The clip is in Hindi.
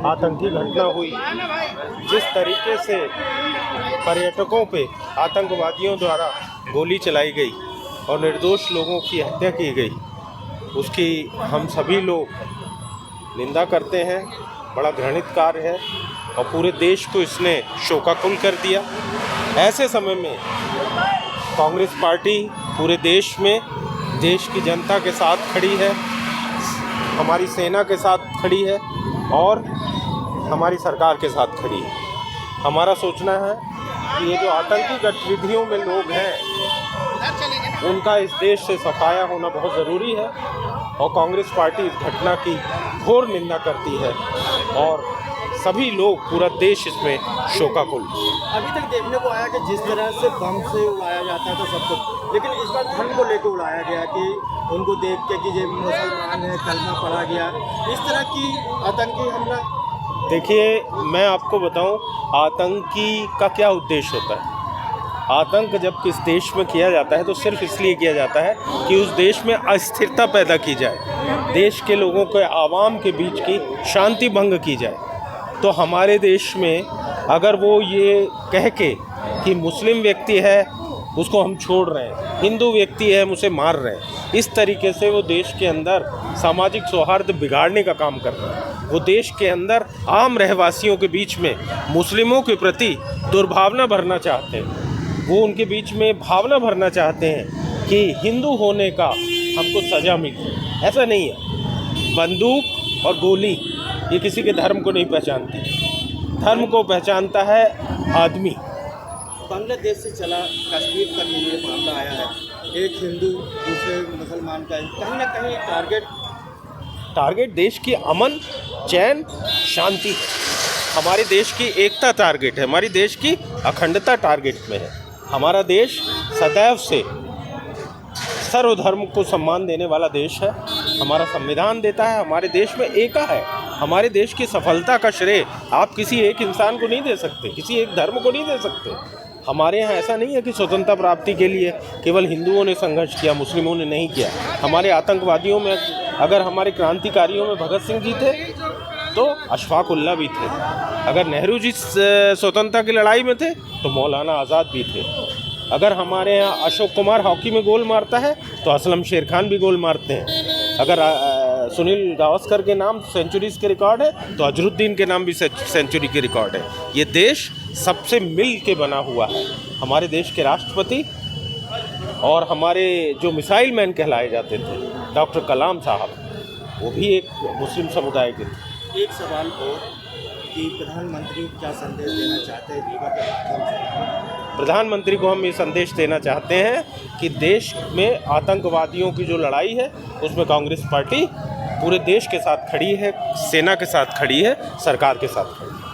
आतंकी घटना हुई, जिस तरीके से पर्यटकों पे आतंकवादियों द्वारा गोली चलाई गई और निर्दोष लोगों की हत्या की गई, उसकी हम सभी लोग निंदा करते हैं। बड़ा घृणित कार्य है और पूरे देश को इसने शोकाकुल कर दिया। ऐसे समय में कांग्रेस पार्टी पूरे देश में देश की जनता के साथ खड़ी है, हमारी सेना के साथ खड़ी है और हमारी सरकार के साथ खड़ी है। हमारा सोचना है कि ये जो आतंकी गतिविधियों में लोग हैं, उनका इस देश से सफाया होना बहुत ज़रूरी है और कांग्रेस पार्टी इस घटना की घोर निंदा करती है और सभी लोग, पूरा देश इसमें शोकाकुल। अभी तक देखने को आया कि जिस तरह से बम से उड़ाया जाता था सब कुछ, लेकिन इस बार धर्म को लेकर उड़ाया गया कि उनको देख के कि ये मुसलमान है, कलमा पढ़ा गया, इस तरह की आतंकी हमला। देखिए, मैं आपको बताऊं, आतंकी का क्या उद्देश्य होता है। आतंक जब किस देश में किया जाता है तो सिर्फ इसलिए किया जाता है कि उस देश में अस्थिरता पैदा की जाए, देश के लोगों के, आवाम के बीच की शांति भंग की जाए। तो हमारे देश में अगर वो ये कह के कि मुस्लिम व्यक्ति है उसको हम छोड़ रहे हैं, हिंदू व्यक्ति है हम उसे मार रहे हैं, इस तरीके से वो देश के अंदर सामाजिक सौहार्द बिगाड़ने का काम कर रहे हैं। वो देश के अंदर आम रहवासियों के बीच में मुस्लिमों के प्रति दुर्भावना भरना चाहते हैं। वो उनके बीच में भावना भरना चाहते हैं कि हिंदू होने का हमको सज़ा मिले। ऐसा नहीं है। बंदूक और गोली ये किसी के धर्म को नहीं पहचानती, धर्म को पहचानता है आदमी। बांग्लादेश से चला कश्मीर तक ये मामला आया है, एक हिंदू दूसरे मुसलमान का, कहीं ना कहीं टारगेट देश की अमन, चैन, शांति है। हमारे देश की एकता टारगेट है, हमारी देश की अखंडता टारगेट में है। हमारा देश सदैव से सर्वधर्म को सम्मान देने वाला देश है। हमारा संविधान देता है, हमारे देश में एकता है। हमारे देश की सफलता का श्रेय आप किसी एक इंसान को नहीं दे सकते, किसी एक धर्म को नहीं दे सकते। हमारे यहाँ ऐसा नहीं है कि स्वतंत्रता प्राप्ति के लिए केवल हिंदुओं ने संघर्ष किया, मुस्लिमों ने नहीं किया। हमारे आतंकवादियों में, अगर हमारे क्रांतिकारियों में भगत सिंह जी थे तो अशफाक उल्ला भी थे। अगर नेहरू जी स्वतंत्रता की लड़ाई में थे तो मौलाना आज़ाद भी थे। अगर हमारे यहाँ अशोक कुमार हॉकी में गोल मारता है तो असलम शेर खान भी गोल मारते हैं। अगर सुनील गावस्कर के नाम सेंचुरीज के रिकॉर्ड है तो अजरुद्दीन के नाम भी सेंचुरी के रिकॉर्ड है। ये देश सबसे मिल के बना हुआ है। हमारे देश के राष्ट्रपति और हमारे जो मिसाइल मैन कहलाए जाते थे डॉक्टर कलाम साहब, वो भी एक मुस्लिम समुदाय के थे। एक सवाल और कि प्रधानमंत्री क्या संदेश देना चाहते हैं? प्रधानमंत्री को हम ये संदेश देना चाहते हैं कि देश में आतंकवादियों की जो लड़ाई है उसमें कांग्रेस पार्टी पूरे देश के साथ खड़ी है, सेना के साथ खड़ी है, सरकार के साथ खड़ी है।